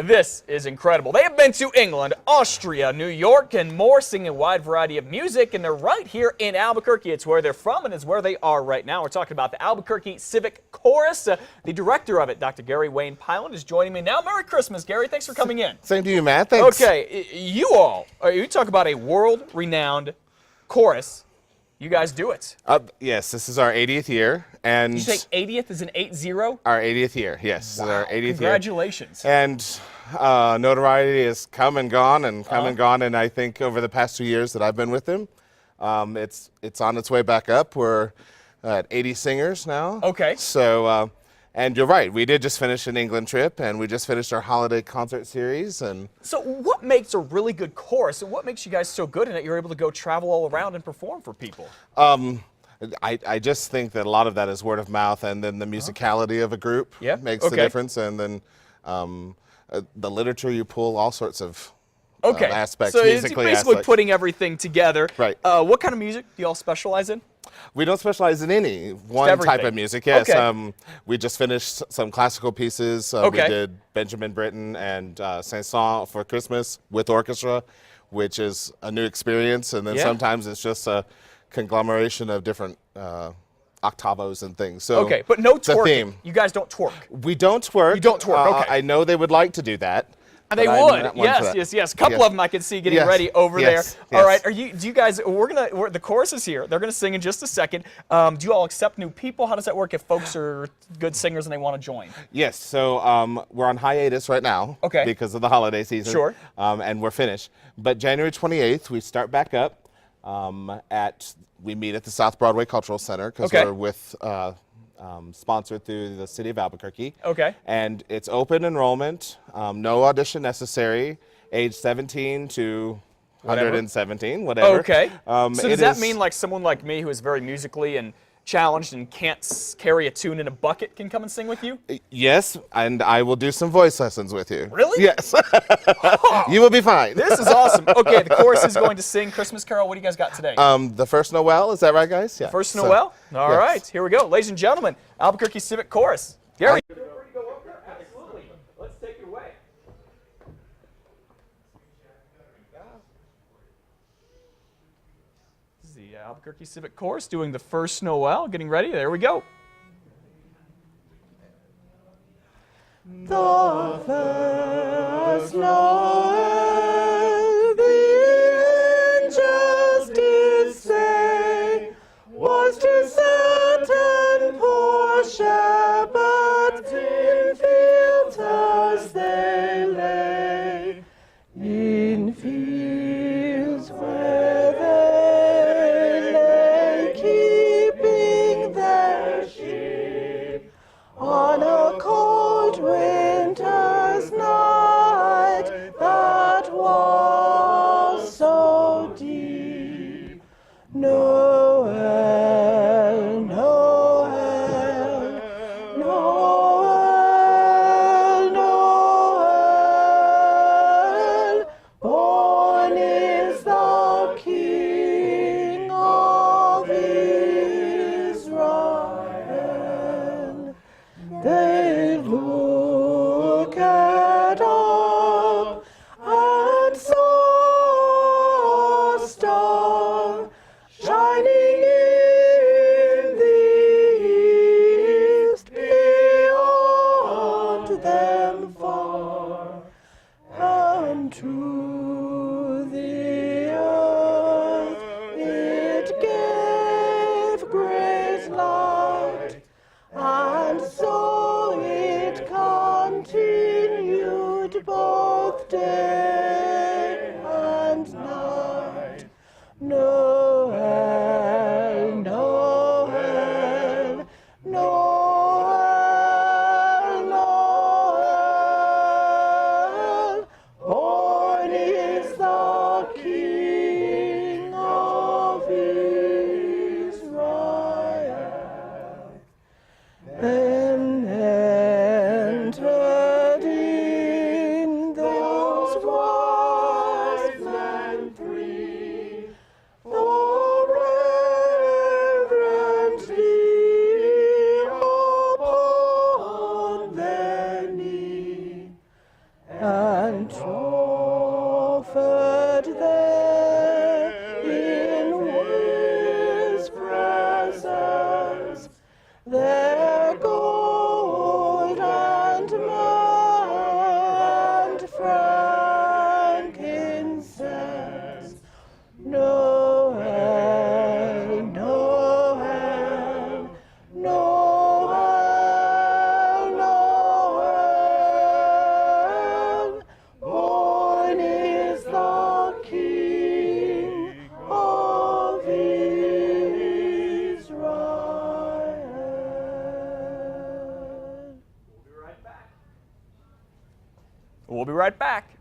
This is incredible. They have been to England, Austria, New York, and more, singing a wide variety of music, and they're right here in Albuquerque. It's where they're from, and it's where they are right now. We're talking about the Albuquerque Civic Chorus. The director of it, Dr. Wayne Pyland, is joining me now. Merry Christmas, Gary. Thanks for coming in. Same to you, Matt. Thanks. Okay, you talk about a world-renowned chorus. You guys do it. Yes, this is our 80th year. And did you say 80th is an 80? Our 80th year, yes. Wow. Our 80th Congratulations. year. And notoriety has come and gone and come and gone. And I think over the past 2 years that I've been with them, it's on its way back up. We're at 80 singers now. Okay. So, and you're right, we did just finish an England trip, and we just finished our holiday concert series. And so what makes a really good chorus, and what makes you guys so good in it you're able to go travel all around and perform for people? I just think that a lot of that is word of mouth, and then the musicality of a group makes the difference, and then the literature you pull, all sorts of aspects, so musically it's basically aspects. putting everything together. Right. What kind of music do you all specialize in? We don't specialize in any one type of music. Yes. Okay. We just finished some classical pieces. We did Benjamin Britten and Saint-Saëns for Christmas with orchestra, which is a new experience. And then sometimes it's just a conglomeration of different octavos and things. So but no twerking. Theme. You guys don't twerk. We don't twerk. You don't twerk. Okay. I know they would like to do that. They would. Yes. A couple of them I can see getting ready over there. All right. Do you guys? The chorus is here. They're gonna sing in just a second. Do you all accept new people? How does that work if folks are good singers and they want to join? Yes. So we're on hiatus right now. Okay. Because of the holiday season. Sure. And we're finished. But January 28th we start back up. We meet at the South Broadway Cultural Center because we're with. Sponsored through the city of Albuquerque. Okay. And it's open enrollment, no audition necessary, age 17 to 117, whatever. Okay. So does that mean like someone like me who is very musically and challenged and can't carry a tune in a bucket can come and sing with you? Yes, and I will do some voice lessons with you. Really? Yes. You will be fine. This is awesome. Okay, the chorus is going to sing Christmas Carol. What do you guys got today? The First Noel, is that right, guys? Yeah. First Noel? All right, here we go. Ladies and gentlemen, Albuquerque Civic Chorus. Gary. Absolutely. Let's take it away. This is the Albuquerque Civic Chorus doing the First Noel. Getting ready. There we go. The first Noel, the angels did say, was to certain poor shepherds in fields as they lay, in fields where they lay, keeping their sheep on a cold winter's night that was so deep. Noel, Noel, Noel, Noel, born is the King of Israel. They look at up and saw a star shining in the east, beyond them far, and to the earth it gave great light, and so it continued both day and night. Noel, Noel, Noel, Noel, born is the King of Israel. Then entered in those and offered there in His presence their gold and myrrh and frankincense. Noel, Noel, Noel, Noel, born is the King of Israel. We'll be right back.